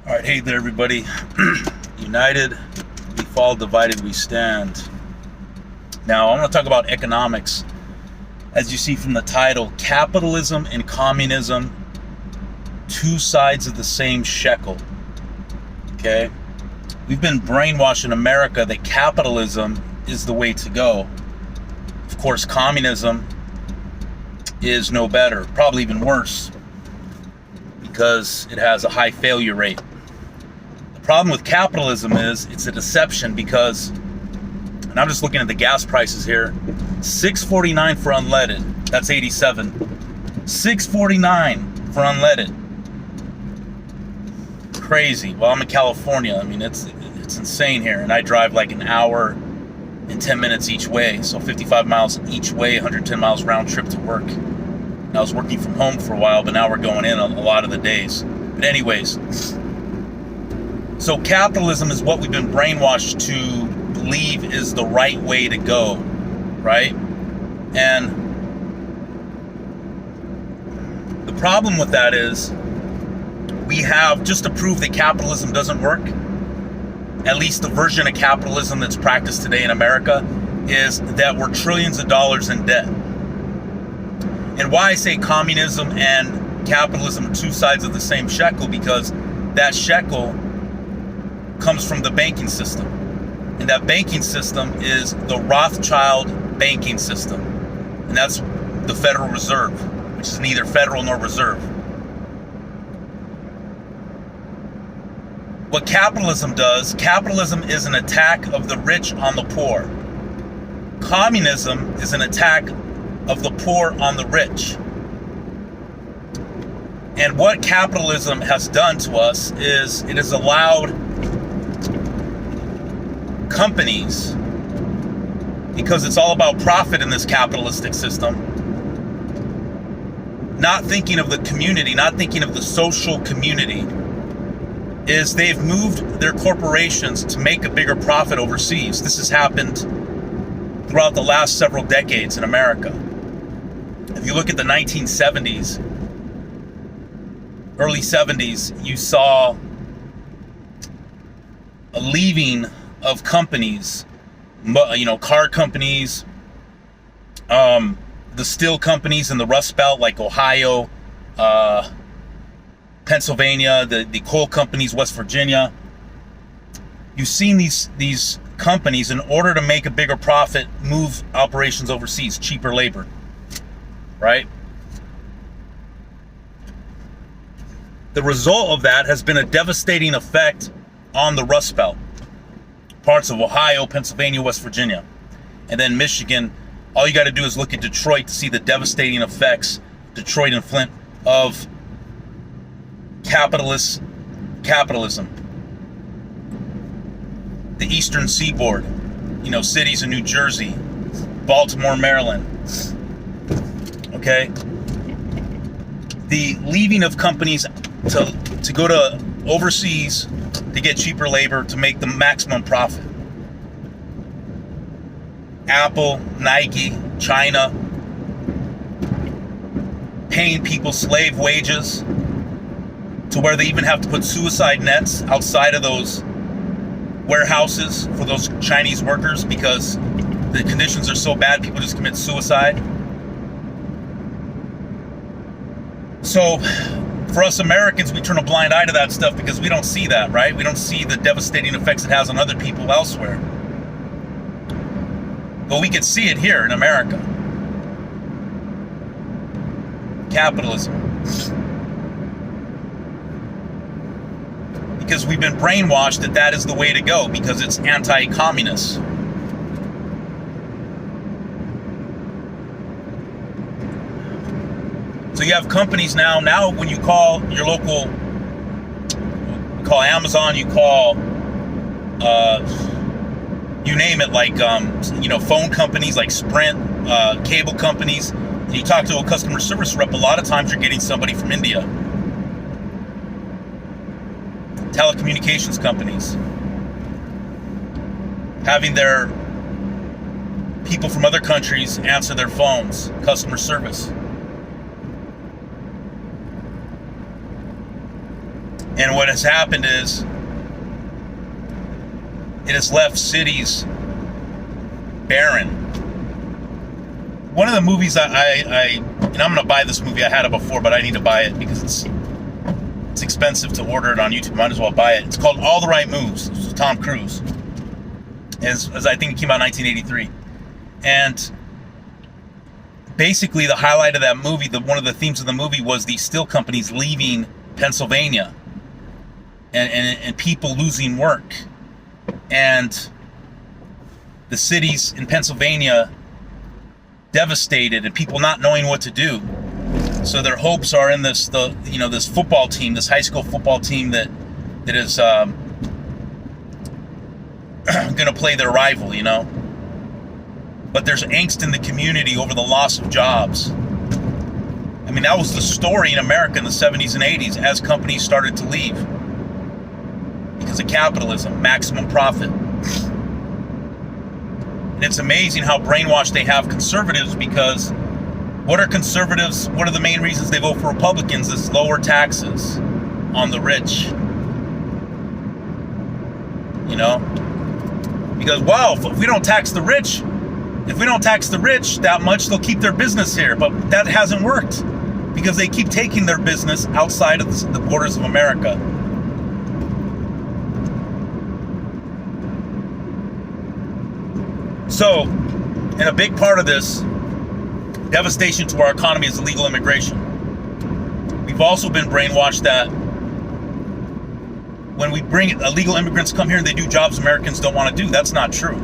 All right, hey there, everybody. United we fall, divided we stand. Now, I want to talk about economics. As you see from the title, Capitalism and Communism, two sides of the same shekel. Okay? We've been brainwashed in America that capitalism is the way to go. Of course, communism is no better, probably even worse, because it has a high failure rate. The problem with capitalism is it's a deception because, and I'm just looking at the gas prices here, $6.49 for unleaded, that's 87. $6.49 for unleaded. Crazy. Well, I'm in California. I mean, it's insane here, and I drive like an hour and 10 minutes each way, so 55 miles each way, 110 miles round trip to work. And I was working from home for a while, but now we're going in a lot of the days. But anyways, so capitalism is what we've been brainwashed to believe is the right way to go, right? And the problem with that is we have, just to prove that capitalism doesn't work, at least the version of capitalism that's practiced today in America, is that we're trillions of dollars in debt. And why I say communism and capitalism are two sides of the same shekel, because that shekel comes from the banking system. And that banking system is the Rothschild banking system. And that's the Federal Reserve, which is neither federal nor reserve. What capitalism does, capitalism is an attack of the rich on the poor. Communism is an attack of the poor on the rich. And what capitalism has done to us is it has allowed companies, because it's all about profit in this capitalistic system, not thinking of the community, not thinking of the social community, is they've moved their corporations to make a bigger profit overseas. This has happened throughout the last several decades in America. If you look at the 1970s, early 70s, you saw a leaving of companies, car companies, the steel companies in the Rust Belt like Ohio, Pennsylvania, the coal companies, West Virginia. You've seen these companies, in order to make a bigger profit, move operations overseas, cheaper labor, right? The result of that has been a devastating effect on the Rust Belt, parts of Ohio, Pennsylvania, West Virginia, and then Michigan. All you got to do is look at Detroit to see the devastating effects, Detroit and Flint, of capitalism. The Eastern Seaboard, cities in New Jersey, Baltimore, Maryland. Okay? The leaving of companies to go to overseas to get cheaper labor to make the maximum profit. Apple, Nike, China, paying people slave wages to where they even have to put suicide nets outside of those warehouses for those Chinese workers because the conditions are so bad, people just commit suicide. So for us Americans, we turn a blind eye to that stuff because we don't see that, right? We don't see the devastating effects it has on other people elsewhere. But we can see it here in America. Capitalism. Because we've been brainwashed that is the way to go because it's anti-communist. So you have companies now when you call your local, you call Amazon, you call, you name it, like, phone companies like Sprint, cable companies, and you talk to a customer service rep, a lot of times you're getting somebody from India. Telecommunications companies, having their people from other countries answer their phones, customer service. And what has happened is it has left cities barren. One of the movies and I'm going to buy this movie. I had it before, but I need to buy it because it's expensive to order it on YouTube. Might as well buy it. It's called All the Right Moves. It's with Tom Cruise. As I think it came out in 1983. And basically the highlight of that movie, one of the themes of the movie was these steel companies leaving Pennsylvania and people losing work. And the cities in Pennsylvania devastated and people not knowing what to do. So their hopes are in this football team, this high school football team that is going to play their rival, But there's angst in the community over the loss of jobs. I mean, that was the story in America in the 70s and 80s as companies started to leave. Because of capitalism, maximum profit. And it's amazing how brainwashed they have conservatives, because what are conservatives? What are the main reasons they vote for Republicans? Is lower taxes on the rich. Because, wow, if we don't tax the rich, that much, they'll keep their business here. But that hasn't worked because they keep taking their business outside of the borders of America. So, and a big part of this devastation to our economy is illegal immigration. We've also been brainwashed that when we bring illegal immigrants come here and they do jobs Americans don't want to do. That's not true.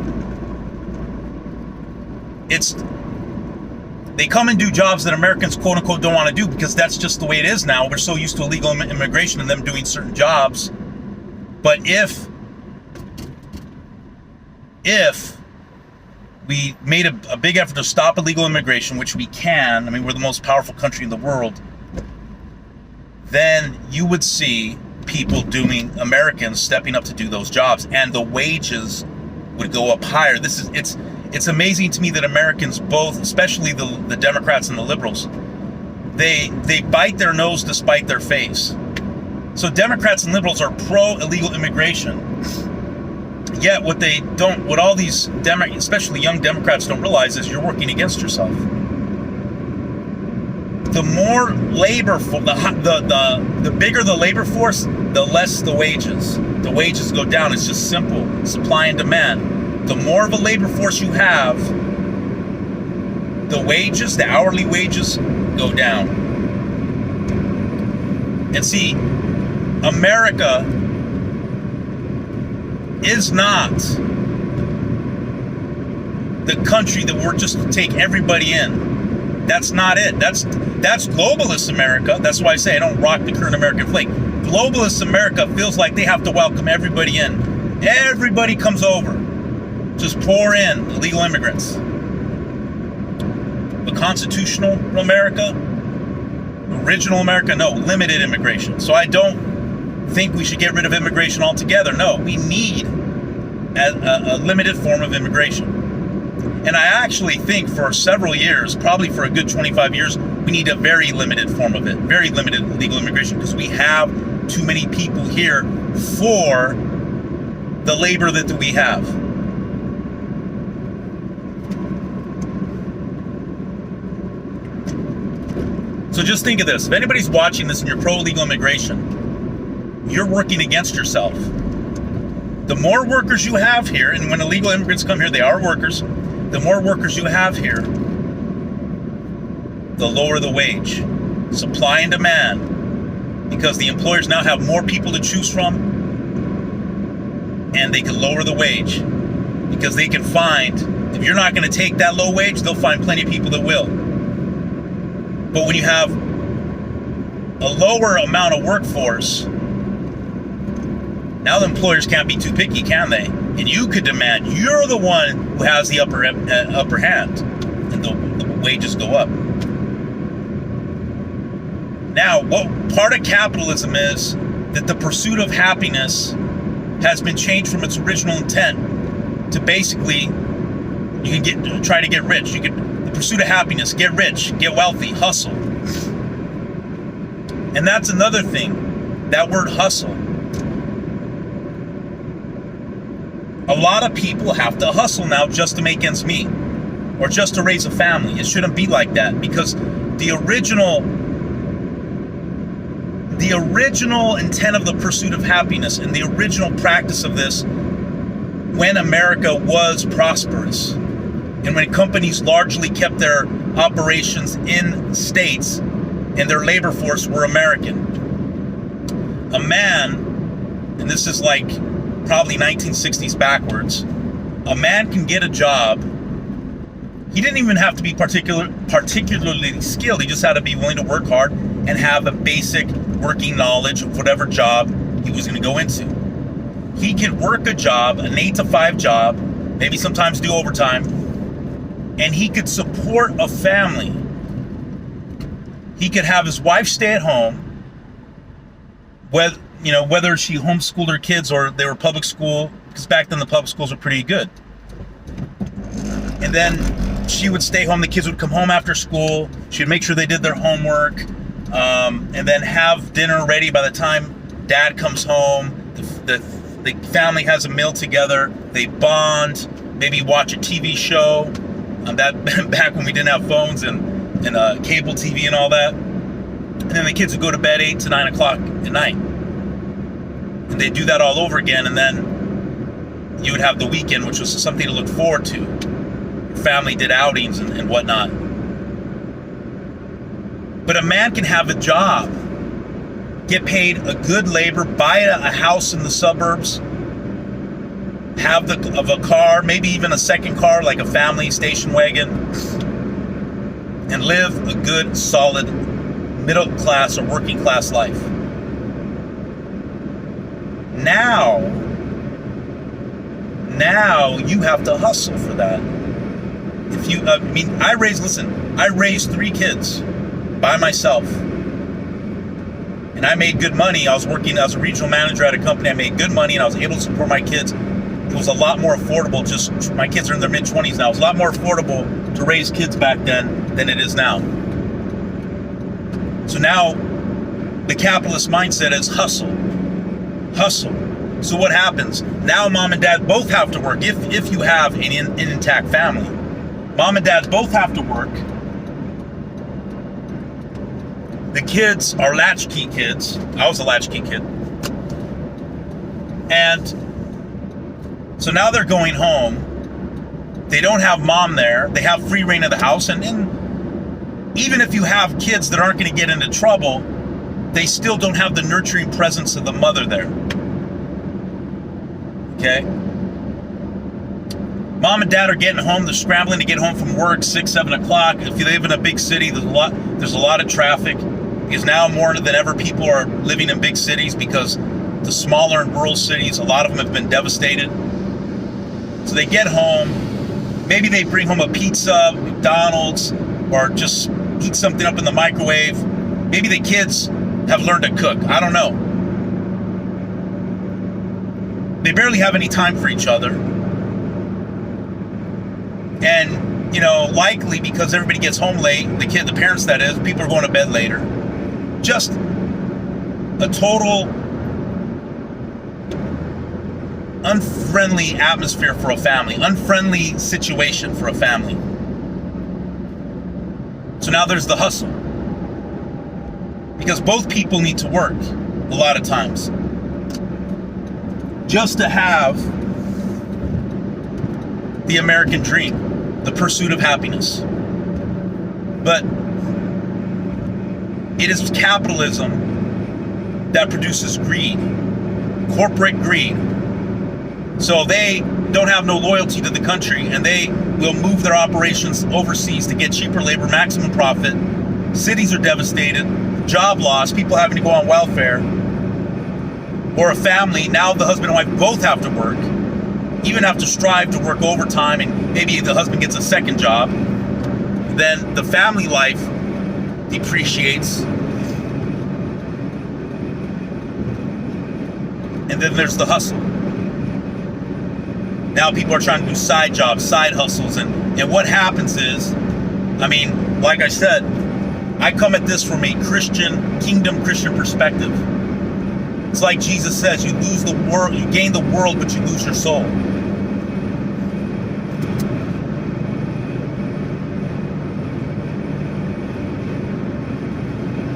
They come and do jobs that Americans quote unquote don't want to do because that's just the way it is now. We're so used to illegal immigration and them doing certain jobs. But if we made a big effort to stop illegal immigration, which we can, I mean, we're the most powerful country in the world, then you would see Americans stepping up to do those jobs, and the wages would go up higher. It's amazing to me that Americans, both, especially the Democrats and the liberals, they bite their nose to spite their face. So Democrats and liberals are pro-illegal immigration. Yet what all these especially young Democrats don't realize is you're working against yourself. The more labor, the bigger the labor force, the less the wages. The wages go down. It's just simple. Supply and demand. The more of a labor force you have, the hourly wages go down. And see, America is not the country that we're just to take everybody in. That's not it. That's globalist America. That's why I say I don't rock the current American flag. Globalist America feels like they have to welcome everybody in. Everybody comes over. Just pour in illegal immigrants. But constitutional America, original America, no, limited immigration. So I don't think we should get rid of immigration altogether. No, we need a limited form of immigration. And I actually think for several years, probably for a good 25 years, we need a very limited form of it, very limited legal immigration, because we have too many people here for the labor that we have. So just think of this. If anybody's watching this and you're pro-legal immigration, you're working against yourself. The more workers you have here, and when illegal immigrants come here, they are workers. The more workers you have here, the lower the wage. Supply and demand. Because the employers now have more people to choose from, and they can lower the wage. Because they can find, if you're not going to take that low wage, they'll find plenty of people that will. But when you have a lower amount of workforce, now the employers can't be too picky, can they? And you could demand, you're the one who has the upper hand, and the wages go up. Now, what part of capitalism is that the pursuit of happiness has been changed from its original intent to basically, you can try to get rich. The pursuit of happiness, get rich, get wealthy, hustle. And that's another thing. That word hustle. A lot of people have to hustle now just to make ends meet, or just to raise a family. It shouldn't be like that, because the original intent of the pursuit of happiness and the original practice of this, when America was prosperous and when companies largely kept their operations in states and their labor force were American. A man, and this is like probably 1960s backwards, a man can get a job. He didn't even have to be particularly skilled. He just had to be willing to work hard and have a basic working knowledge of whatever job he was going to go into. He could work a job, an 8-to-5 job, maybe sometimes do overtime, and he could support a family. He could have his wife stay at home, whether she homeschooled her kids or they were public school, because back then the public schools were pretty good. And then she would stay home. The kids would come home after school. She would make sure they did their homework, and then have dinner ready by the time dad comes home. The family has a meal together. They bond, maybe watch a TV show. That back when we didn't have phones and cable TV and all that. And then the kids would go to bed 8 to 9 o'clock at night. And they do that all over again, and then you would have the weekend, which was something to look forward to. Your family did outings and whatnot. But a man can have a job, get paid a good labor, buy a house in the suburbs, have a car, maybe even a second car like a family station wagon, and live a good, solid, middle class or working class life. Now you have to hustle for that. I raised 3 kids by myself. And I made good money. I was working as a regional manager at a company. I made good money and I was able to support my kids. It was a lot more affordable. My kids are in their mid-20s now. It was a lot more affordable to raise kids back then than it is now. So now the capitalist mindset is hustle. Hustle. So what happens? Now mom and dad both have to work. If you have an intact family, mom and dad both have to work. The kids are latchkey kids. I was a latchkey kid. And so now they're going home. They don't have mom there. They have free reign of the house. And even if you have kids that aren't going to get into trouble, they still don't have the nurturing presence of the mother there. Okay? Mom and dad are getting home. They're scrambling to get home from work 6, 7 o'clock. If you live in a big city, there's a lot of traffic. Because now more than ever, people are living in big cities, because the smaller and rural cities, a lot of them have been devastated. So they get home. Maybe they bring home a pizza, McDonald's, or just heat something up in the microwave. Maybe the kids have learned to cook. I don't know. They barely have any time for each other. And, likely because everybody gets home late, the parents that is, people are going to bed later. Just a total unfriendly atmosphere for a family, unfriendly situation for a family. So now there's the hustle. Because both people need to work a lot of times. Just to have the American dream, the pursuit of happiness. But it is capitalism that produces greed, corporate greed. So they don't have no loyalty to the country, and they will move their operations overseas to get cheaper labor, maximum profit. Cities are devastated, job loss, people having to go on welfare. Or a family, now the husband and wife both have to work, even have to strive to work overtime, and maybe the husband gets a second job. Then the family life depreciates. And then there's the hustle. Now people are trying to do side jobs, side hustles, and what happens is, like I said, I come at this from a Christian, kingdom Christian perspective. It's like Jesus says, you lose the world, you gain the world, but you lose your soul.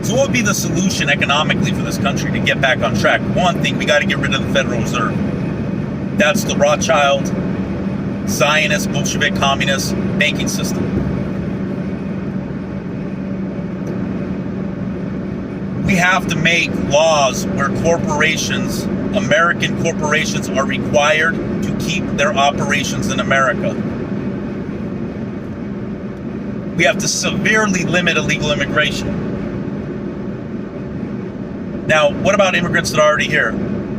So what would be the solution economically for this country to get back on track? One thing, we got to get rid of the Federal Reserve. That's the Rothschild, Zionist, Bolshevik, communist banking system. We have to make laws where corporations, American corporations, are required to keep their operations in America. We have to severely limit illegal immigration. Now, what about immigrants that are already here?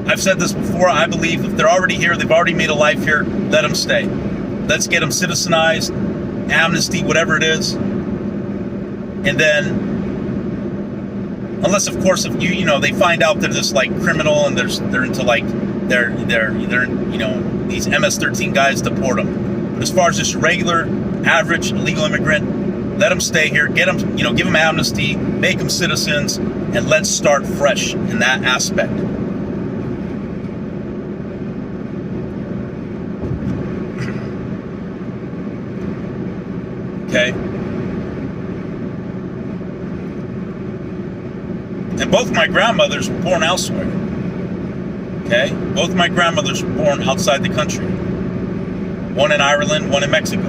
I've said this before. I believe if they're already here, they've already made a life here, let them stay. Let's get them citizenized, amnesty, whatever it is. And then, unless of course, if you know, they find out they're just like criminal and they're into like, they're you know, these MS-13 guys, deport them. But as far as just regular, average, illegal immigrant, let them stay here, get them, you know, give them amnesty, make them citizens, and let's start fresh in that aspect. Okay. And both my grandmothers were born elsewhere. Okay? Both my grandmothers were born outside the country. One in Ireland, one in Mexico.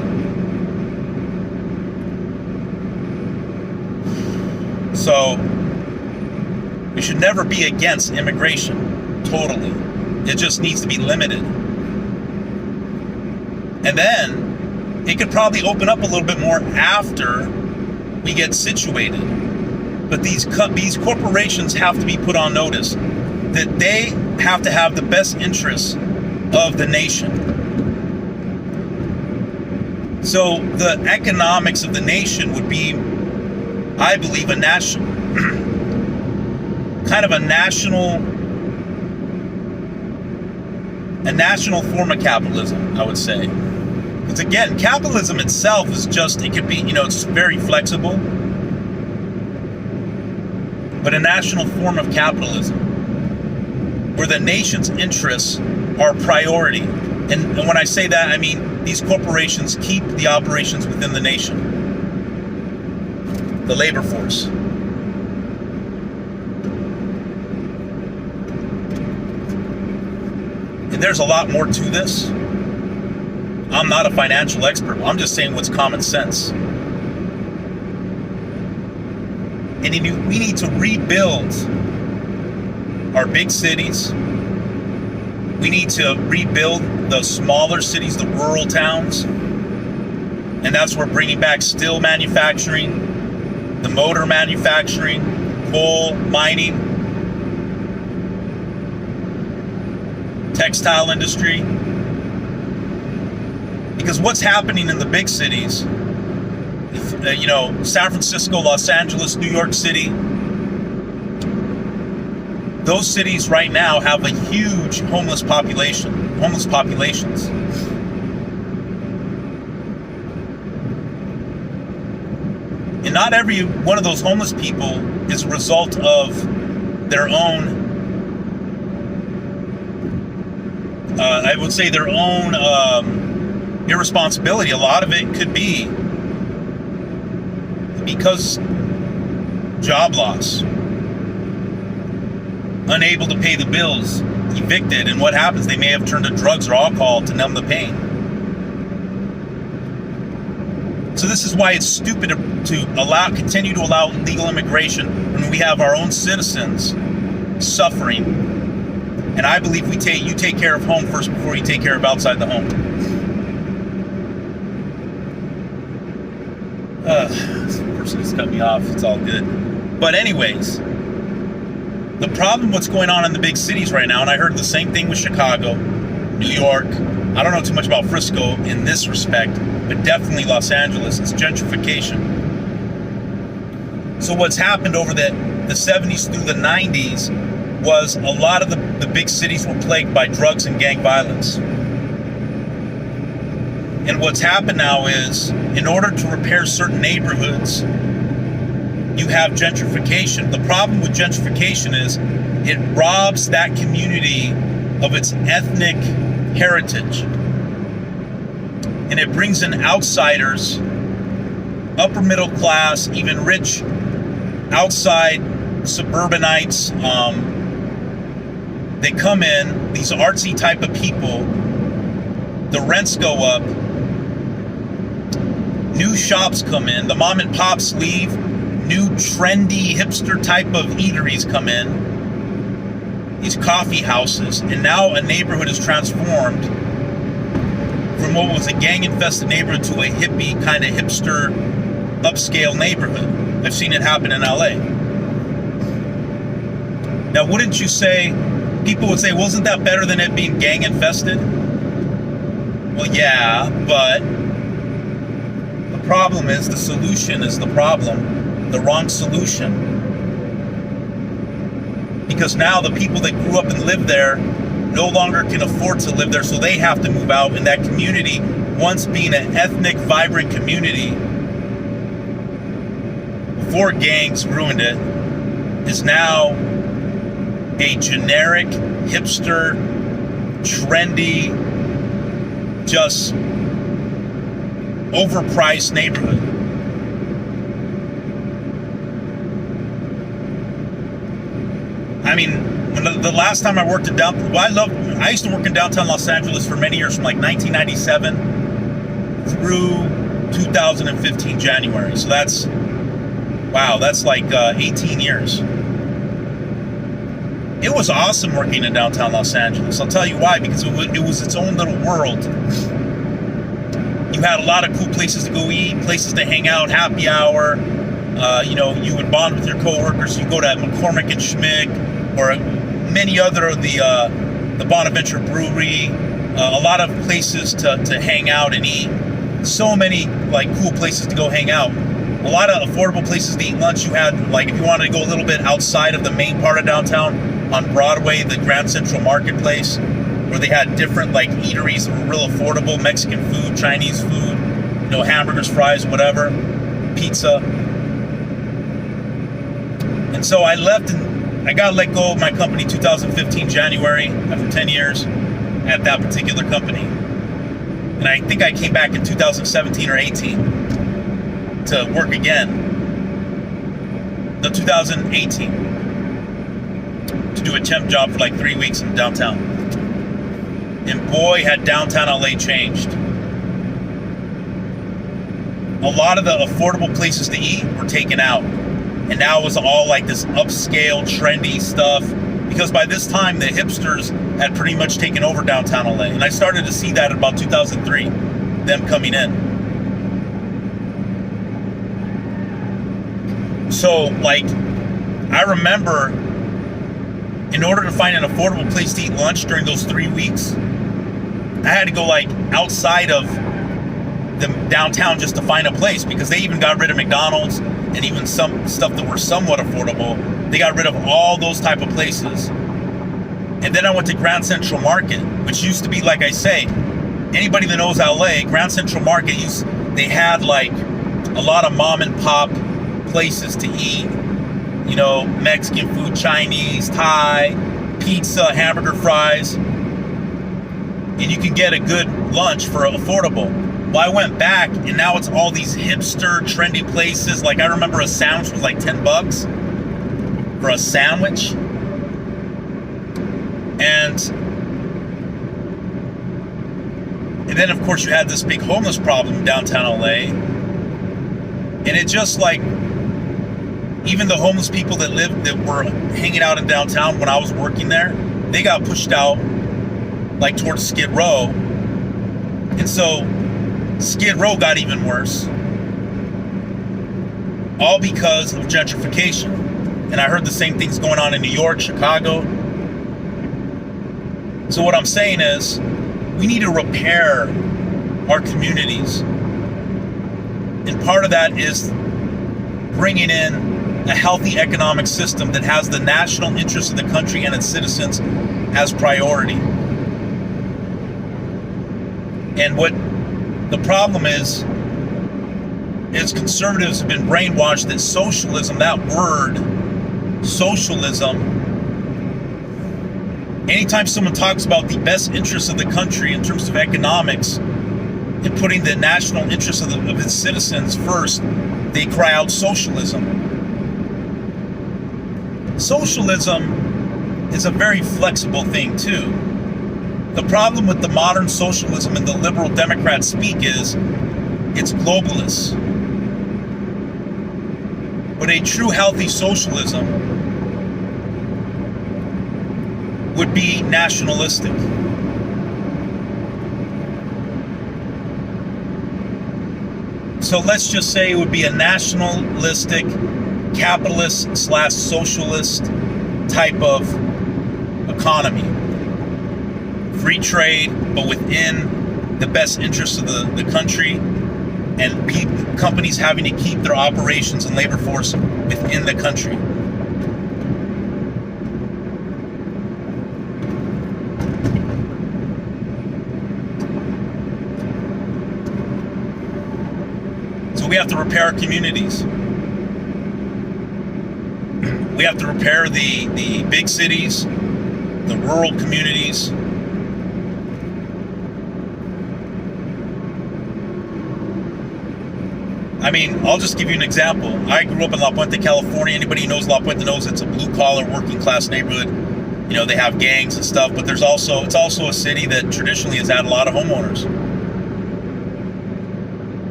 So, we should never be against immigration, totally. It just needs to be limited. And then, it could probably open up a little bit more after we get situated. But these corporations have to be put on notice that they have to have the best interests of the nation. So the economics of the nation would be, I believe, a national, kind of a national form of capitalism, I would say. Because again, capitalism itself is just, it could be, you know, it's very flexible. But a national form of capitalism where the nation's interests are priority. And when I say that, I mean these corporations keep the operations within the nation, the labor force. And there's a lot more to this. I'm not a financial expert. I'm just saying what's common sense. And we need to rebuild our big cities. We need to rebuild the smaller cities, the rural towns. And that's where bringing back steel manufacturing, the motor manufacturing, coal mining, textile industry. Because what's happening in the big cities, you know, San Francisco, Los Angeles, New York City, those cities right now have a huge homeless populations. And not every one of those homeless people is a result of their own, I would say their own irresponsibility. A lot of it could be because job loss, unable to pay the bills, evicted, and what happens? They may have turned to drugs or alcohol to numb the pain. So this is why it's stupid to continue to allow illegal immigration when we have our own citizens suffering. And I believe you take care of home first before you take care of outside the home. This person just cut me off. It's all good. But anyways, the problem what's going on in the big cities right now, and I heard the same thing with Chicago, New York. I don't know too much about Frisco in this respect, but definitely Los Angeles. It's gentrification. So what's happened over the 70s through the 90s was a lot of the big cities were plagued by drugs and gang violence. And what's happened now is, in order to repair certain neighborhoods, you have gentrification. The problem with gentrification is it robs that community of its ethnic heritage. And it brings in outsiders, upper middle class, even rich outside suburbanites. They come in, these artsy type of people, the rents go up, new shops come in, the mom and pops leave, new trendy hipster type of eateries come in, these coffee houses, and now a neighborhood is transformed from what was a gang-infested neighborhood to a hippie kind of hipster upscale neighborhood. I've seen it happen in LA. Now, wouldn't you say, people would say, wasn't that better than it being gang-infested? Well, yeah, but the problem is the solution is the problem, the wrong solution. Because now the people that grew up and lived there no longer can afford to live there, so they have to move out, and that community, once being an ethnic, vibrant community, before gangs ruined it, is now a generic, hipster, trendy, just overpriced neighborhood. I mean, when the last time I worked in downtown, I used to work in downtown Los Angeles for many years, from like 1997 through 2015 January. So that's like 18 years. It was awesome working in downtown Los Angeles. I'll tell you why, because it was its own little world. You had a lot of cool places to go eat, places to hang out, happy hour. You would bond with your coworkers. You go to McCormick and Schmick, or many other of the Bonaventure Brewery. A lot of places to hang out and eat. So many like cool places to go hang out. A lot of affordable places to eat lunch. You had, like, if you wanted to go a little bit outside of the main part of downtown, on Broadway, the Grand Central Marketplace, where they had different like eateries that were real affordable, Mexican food, Chinese food, hamburgers, fries, whatever, pizza. And so I left, and I got let go of my company 2015 January after 10 years at that particular company. And I think I came back in 2017 or 18 to work again. No, 2018. To do a temp job for like 3 weeks in downtown. And boy, had downtown LA changed. A lot of the affordable places to eat were taken out. And now it was all like this upscale, trendy stuff. Because by this time, the hipsters had pretty much taken over downtown LA. And I started to see that in about 2003, them coming in. So, like, I remember, in order to find an affordable place to eat lunch during those 3 weeks, I had to go like outside of the downtown just to find a place, because they even got rid of McDonald's and even some stuff that were somewhat affordable. They got rid of all those type of places. And then I went to Grand Central Market, which used to be, like I say, anybody that knows LA, Grand Central Market, they had like a lot of mom and pop places to eat. Mexican food, Chinese, Thai, pizza, hamburger, fries. And you can get a good lunch for affordable. Well, I went back, and now it's all these hipster, trendy places. Like, I remember a sandwich was like $10 for a sandwich. And then, of course, you had this big homeless problem in downtown LA. And it just like, even the homeless people that were hanging out in downtown when I was working there, they got pushed out like towards Skid Row. And so Skid Row got even worse, all because of gentrification. And I heard the same things going on in New York, Chicago. So what I'm saying is, we need to repair our communities. And part of that is bringing in a healthy economic system that has the national interest of the country and its citizens as priority. And what the problem is conservatives have been brainwashed that socialism, that word, socialism, Anytime someone talks about the best interests of the country in terms of economics and putting the national interests of its citizens first, they cry out socialism. Socialism is a very flexible thing too. The problem with the modern socialism and the liberal Democrats speak is it's globalist. But a true healthy socialism would be nationalistic. So let's just say it would be a nationalistic, capitalist / socialist type of economy. Free trade, but within the best interests of the country, and companies having to keep their operations and labor force within the country. So we have to repair our communities. We have to repair the big cities, the rural communities. I mean, I'll just give you an example. I grew up in La Puente, California. Anybody who knows La Puente knows it's a blue-collar, working-class neighborhood. You know, they have gangs and stuff, but it's also a city that traditionally has had a lot of homeowners.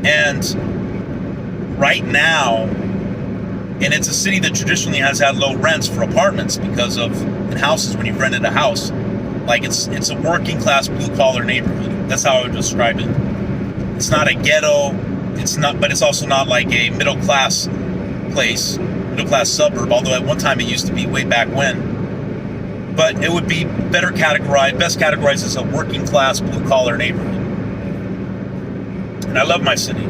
And right now, and it's a city that traditionally has had low rents for apartments because of, in houses, when you've rented a house, like it's a working-class, blue-collar neighborhood. That's how I would describe it. It's not a ghetto. It's not, but it's also not like a middle-class place, middle-class suburb, although at one time it used to be way back when. But it would be best categorized as a working-class, blue-collar neighborhood. And I love my city.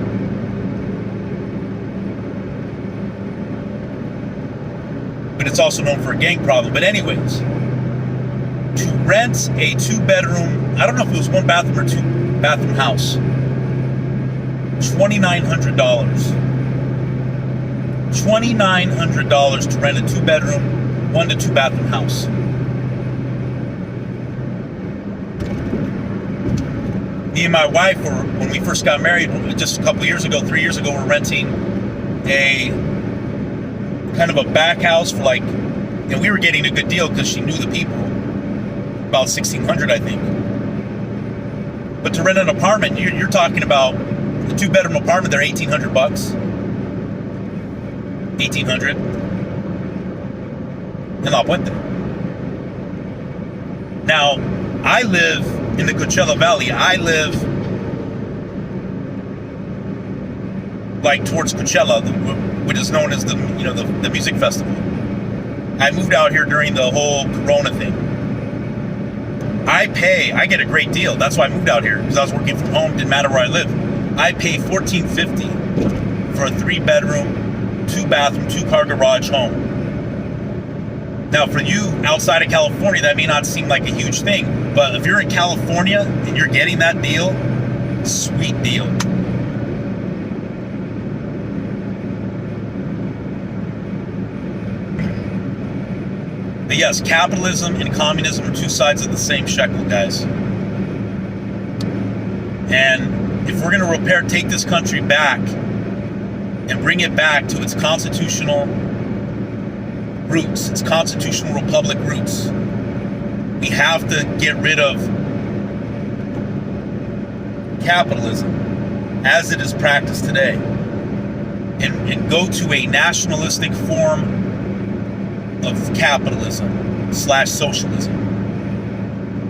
But it's also known for a gang problem. But anyways, to rent a 2-bedroom, I don't know if it was 1-bathroom or 2-bathroom house, $2,900. $2,900 to rent a 2-bedroom, 1 to 2-bathroom house. Me and my wife when we first got married, just a couple years ago, 3 years ago, we're renting a kind of a back house for and we were getting a good deal because she knew the people. About $1,600, I think. But to rent an apartment, you're talking about a 2-bedroom apartment, they're $1,800. $1,800 in La Puente. Now, I live in the Coachella Valley. I live towards Coachella, which is known as the music festival. I moved out here during the whole Corona thing. I get a great deal. That's why I moved out here, because I was working from home. Didn't matter where I live. I pay $1,450 for a 3-bedroom, 2-bathroom, 2-car garage home. Now, for you outside of California, that may not seem like a huge thing, but if you're in California and you're getting that deal, sweet deal. But yes, capitalism and communism are two sides of the same shekel, guys. And if we're going to take this country back and bring it back to its constitutional roots, its constitutional republic roots, we have to get rid of capitalism as it is practiced today and go to a nationalistic form of capitalism / socialism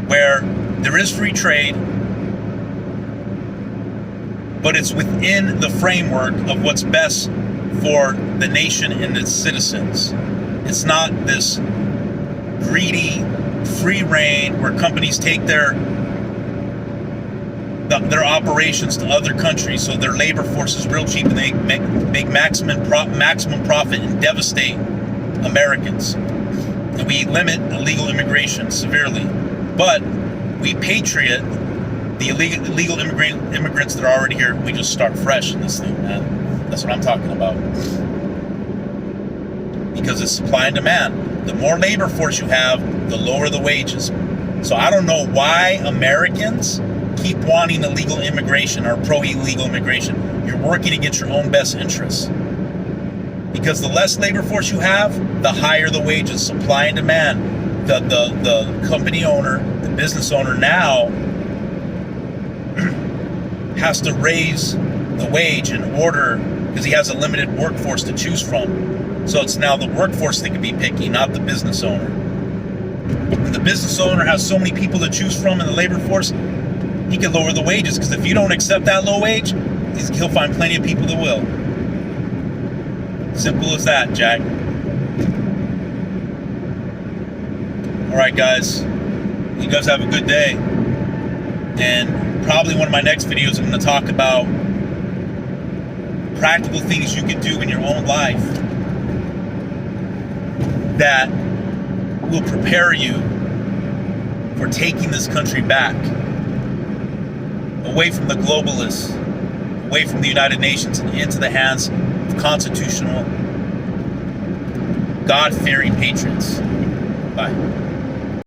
where there is free trade, but it's within the framework of what's best for the nation and its citizens. It's not this greedy, free reign where companies take their operations to other countries, so their labor force is real cheap and they make maximum profit and devastate Americans. And we limit illegal immigration severely, but we patriot the illegal immigrants that are already here. We just start fresh in this thing, man. That's what I'm talking about. Because it's supply and demand. The more labor force you have, the lower the wages. So I don't know why Americans keep wanting illegal immigration or pro-illegal immigration. You're working against your own best interests. Because the less labor force you have, the higher the wages, supply and demand. The company owner, the business owner now has to raise the wage in order, because he has a limited workforce to choose from. So it's now the workforce that can be picky, not the business owner. And the business owner has so many people to choose from in the labor force, he can lower the wages, because if you don't accept that low wage, he'll find plenty of people that will. Simple as that, Jack. Alright guys, you guys have a good day. And probably one of my next videos I'm going to talk about practical things you can do in your own life that will prepare you for taking this country back away from the globalists, away from the United Nations, and into the hands of constitutional, God-fearing patriots. Bye.